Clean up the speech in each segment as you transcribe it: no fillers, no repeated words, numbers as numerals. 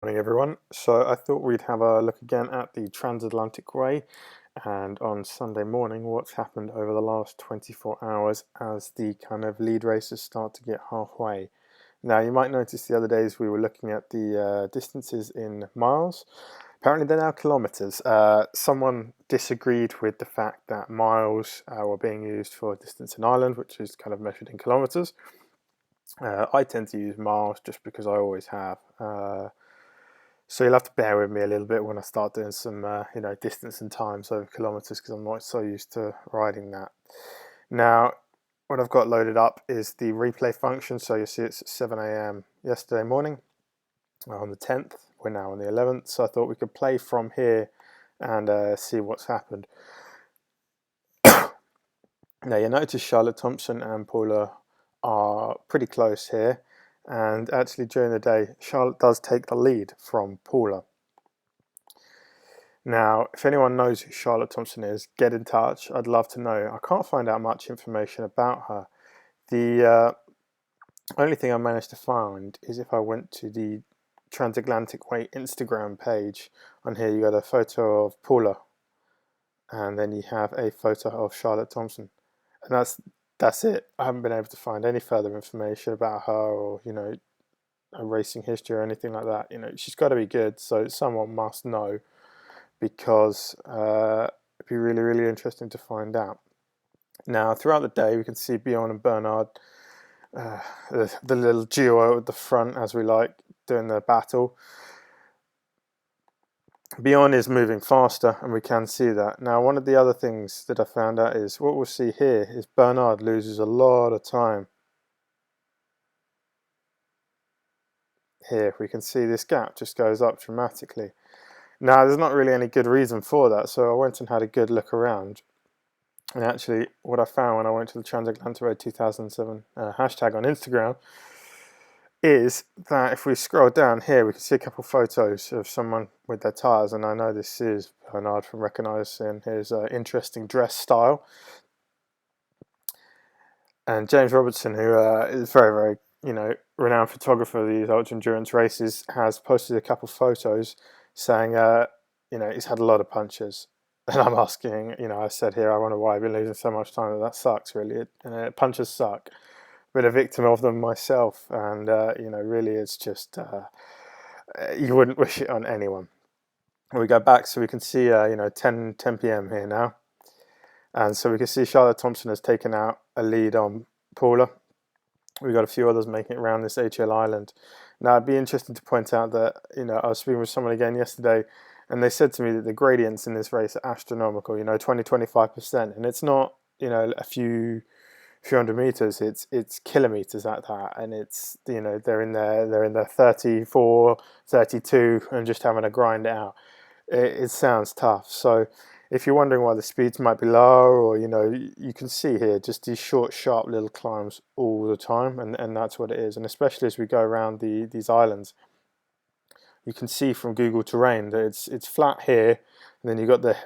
Morning everyone. So I thought we'd have a look again at the transatlantic way and on Sunday morning what's happened over the last 24 hours as the kind of lead races start to get halfway. Now you might notice the other days we were looking at the distances in miles. Apparently they're now kilometers. Someone disagreed with the fact that miles were being used for distance in Ireland, which is kind of measured in kilometers. I tend to use miles just because I always have. So you'll have to bear with me a little bit when I start doing some, distance and times over kilometers because I'm not so used to riding that. Now, what I've got loaded up is the replay function. So you see it's at 7 a.m. yesterday morning on the 10th. We're now on the 11th. So I thought we could play from here and see what's happened. Now you notice Charlotte Thompson and Paula are pretty close here. And actually during the day, Charlotte does take the lead from Paula. Now, if anyone knows who Charlotte Thompson is, get in touch. I'd love to know. I can't find out much information about her. The only thing I managed to find is if I went to the Transatlantic Way Instagram page. On here you got a photo of Paula, and then you have a photo of Charlotte Thompson. And that's it. I haven't been able to find any further information about her or, a racing history or anything like that. She's got to be good, so someone must know, because it'd be really, really interesting to find out. Now, throughout the day, we can see Bjorn and Bernard, the little duo at the front, as we like, doing their battle. Bjorn is moving faster, and we can see that. Now, one of the other things that I found out is what we'll see here is Bernard loses a lot of time. Here, we can see this gap just goes up dramatically. Now, there's not really any good reason for that, so I went and had a good look around. And actually, what I found when I went to the Transatlantic Road 2007 hashtag on Instagram is that if we scroll down here, we can see a couple of photos of someone with their tyres, and I know this is Bernard from recognising his interesting dress style. And James Robertson, who is very, very, renowned photographer of these ultra endurance races, has posted a couple of photos saying, he's had a lot of punches. And I'm asking, I said here, I wonder why I've been losing so much time. That sucks, really. Punches suck. Been a victim of them myself, and really, it's just you wouldn't wish it on anyone. We go back, so we can see 10 p.m. here now, and so we can see Charlotte Thompson has taken out a lead on Paula. We've got a few others making it around this HL Island. Now, it'd be interesting to point out that I was speaking with someone again yesterday, and they said to me that the gradients in this race are astronomical. 20-25%, and it's not a few hundred meters, it's kilometers at that, and it's they're in their 34, 32 and just having to grind it out. It sounds tough. So if you're wondering why the speeds might be low, or you can see here just these short, sharp little climbs all the time, and that's what it is. And especially as we go around these islands, you can see from Google Terrain that it's flat here, and then you've got the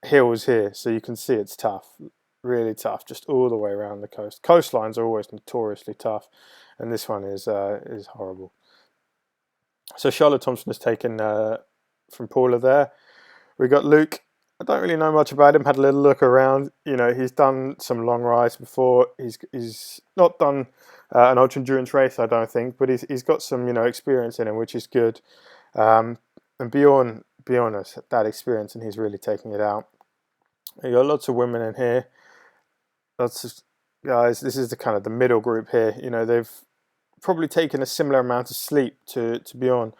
hills here, so you can see it's tough. Really tough, just all the way around the coast. Coastlines are always notoriously tough, and this one is horrible. So Charlotte Thompson has taken from Paula there. We got Luke. I don't really know much about him. Had a little look around. He's done some long rides before. He's not done an ultra endurance race, I don't think, but he's got some experience in him, which is good. And Bjorn has that experience, and he's really taking it out. You got lots of women in here. Lots of guys. This is the middle group here. They've probably taken a similar amount of sleep to Bjorn,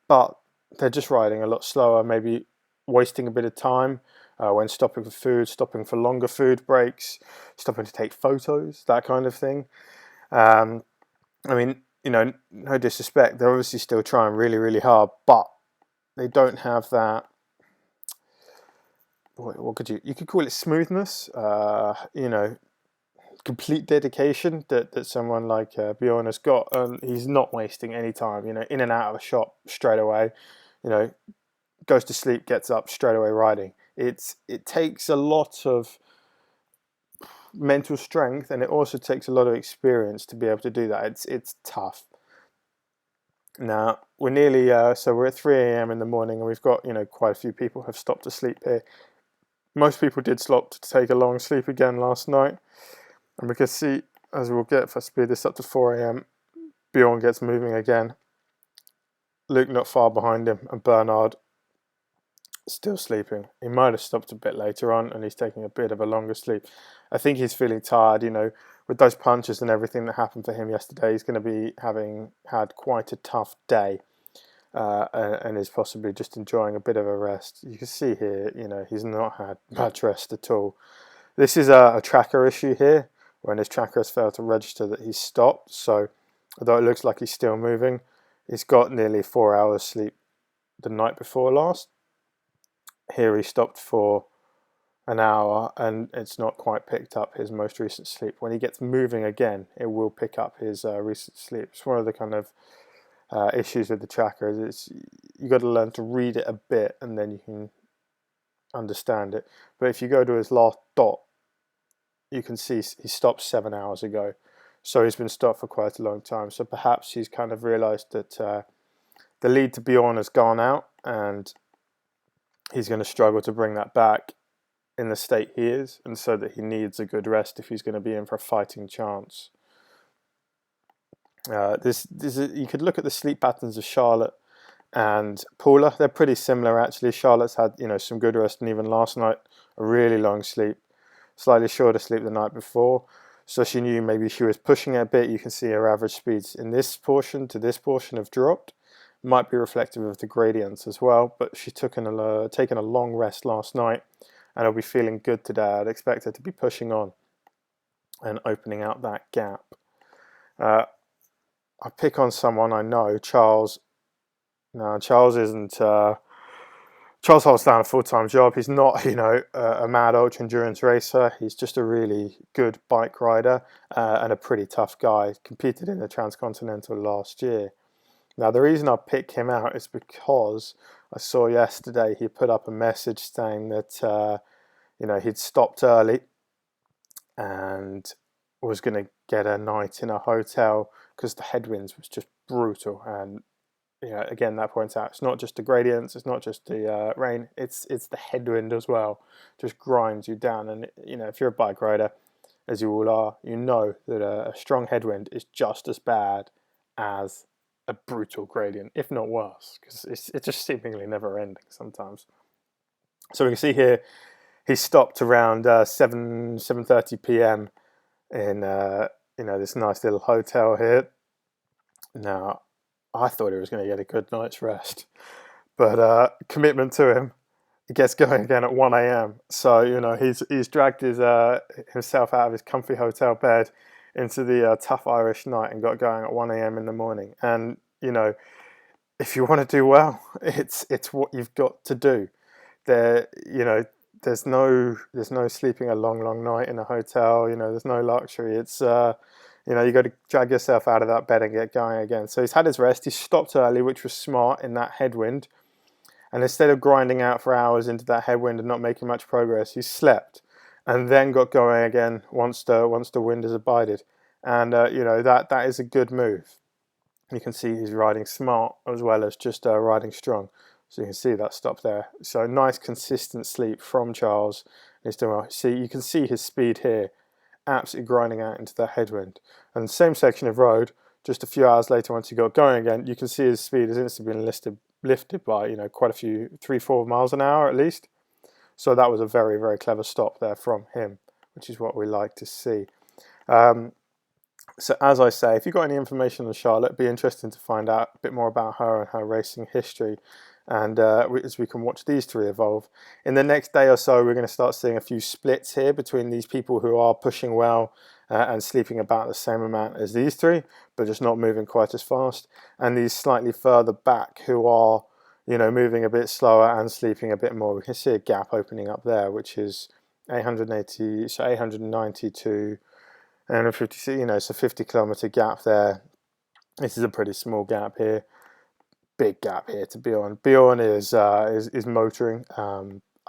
but they're just riding a lot slower, maybe wasting a bit of time when stopping for food, stopping for longer food breaks, stopping to take photos, that kind of thing. No disrespect, they're obviously still trying really, really hard, but they don't have that. What could you could call it smoothness, complete dedication that someone like Bjorn has got. He's not wasting any time, in and out of a shop straight away, goes to sleep, gets up, straight away riding. It takes a lot of mental strength, and it also takes a lot of experience to be able to do that. It's tough. Now we're nearly so we're at 3 a.m. in the morning, and we've got quite a few people have stopped to sleep here. Most people did stop to take a long sleep again last night, and we can see, as we'll get, if I speed this up to 4 a.m., Bjorn gets moving again. Luke not far behind him, and Bernard still sleeping. He might have stopped a bit later on, and he's taking a bit of a longer sleep. I think he's feeling tired, with those punches and everything that happened for him yesterday. He's going to be having had quite a tough day, and is possibly just enjoying a bit of a rest. You can see here, he's not had much rest at all. This is a tracker issue here, when his tracker has failed to register that he's stopped. So, although it looks like he's still moving, he's got nearly 4 hours sleep the night before last. Here he stopped for an hour, and it's not quite picked up his most recent sleep. When he gets moving again, it will pick up his recent sleep. It's one of the kind of issues with the tracker. Is you got to learn to read it a bit, and then you can understand it. But if you go to his last dot, you can see he stopped 7 hours ago. So he's been stopped for quite a long time. So perhaps he's kind of realised that the lead to Bjorn has gone out, and he's going to struggle to bring that back in the state he is, and so that he needs a good rest if he's going to be in for a fighting chance. You could look at the sleep patterns of Charlotte and Paula. They're pretty similar actually. Charlotte's had some good rest, and even last night a really long sleep, slightly shorter sleep the night before. So she knew maybe she was pushing it a bit. You can see her average speeds in this portion to this portion have dropped. Might be reflective of the gradients as well, but she's taken a long rest last night, and will be feeling good today. I'd expect her to be pushing on and opening out that gap. I pick on someone I know, Charles. No, Charles isn't. Charles holds down a full-time job. He's not, a mad ultra endurance racer. He's just a really good bike rider and a pretty tough guy. Competed in the Transcontinental last year. Now, the reason I pick him out is because I saw yesterday he put up a message saying that, he'd stopped early and was going to get a night in a hotel because the headwinds was just brutal. And, again, that points out it's not just the gradients, it's not just the rain, it's the headwind as well. Just grinds you down. And, if you're a bike rider, as you all are, you know that a strong headwind is just as bad as a brutal gradient, if not worse, because it's just seemingly never ending sometimes. So we can see here he stopped around 7:30 p.m. in this nice little hotel here. Now, I thought he was going to get a good night's rest, but commitment to him. He gets going again at 1 a.m. So he's dragged himself out of his comfy hotel bed into the tough Irish night and got going at 1 a.m. in the morning. And if you want to do well, it's what you've got to do. There's no sleeping a long night in a hotel. There's no luxury. It's you got to drag yourself out of that bed and get going again. So he's had his rest. He stopped early, which was smart in that headwind. And instead of grinding out for hours into that headwind and not making much progress, he slept and then got going again once the wind has abated. And that is a good move. You can see he's riding smart as well as just riding strong. So you can see that stop there. So nice consistent sleep from Charles. He's doing well. See, you can see his speed here, absolutely grinding out into the headwind. And the same section of road, just a few hours later, once he got going again, you can see his speed has instantly been lifted by quite a few, 3-4 miles an hour at least. So that was a very, very clever stop there from him, which is what we like to see. So as I say, if you've got any information on Charlotte, it'd be interesting to find out a bit more about her and her racing history, and as we can watch these three evolve. In the next day or so, we're going to start seeing a few splits here between these people who are pushing well and sleeping about the same amount as these three, but just not moving quite as fast, and these slightly further back who are moving a bit slower and sleeping a bit more. We can see a gap opening up there, which is 890 to 150, it's a 50-kilometer gap there. This is a pretty small gap here. Big gap here to Bjorn. Bjorn is motoring.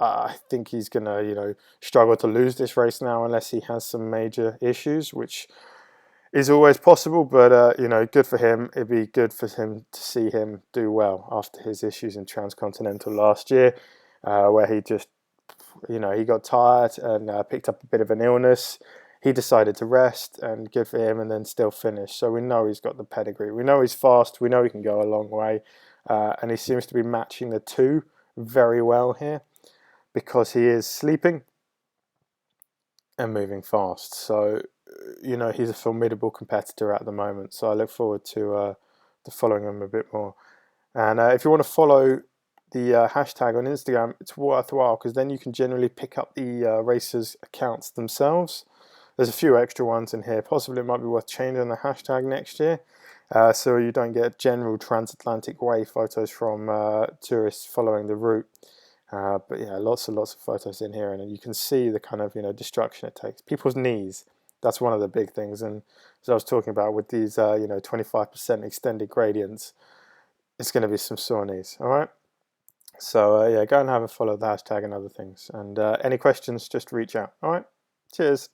I think he's gonna struggle to lose this race now unless he has some major issues, which is always possible, but you know, good for him. It'd be good for him to see him do well after his issues in Transcontinental last year, where he just, you know, he got tired and picked up a bit of an illness. He decided to rest, and good for him, and then still finish. So we know he's got the pedigree. We know he's fast. We know he can go a long way, and he seems to be matching the two very well here because he is sleeping and moving fast. So, you know, he's a formidable competitor at the moment. So I look forward to following him a bit more. And if you want to follow the hashtag on Instagram, it's worthwhile because then you can generally pick up the racers' accounts themselves. There's a few extra ones in here. Possibly it might be worth changing the hashtag next year, so you don't get general transatlantic way photos from tourists following the route. But yeah, lots and lots of photos in here, and you can see the kind of, you know, destruction it takes. People's knees, that's one of the big things. And as I was talking about with these, you know, 25% extended gradients, it's going to be some sore knees. All right. So yeah, go and have a follow of the hashtag and other things. And any questions, just reach out. All right. Cheers.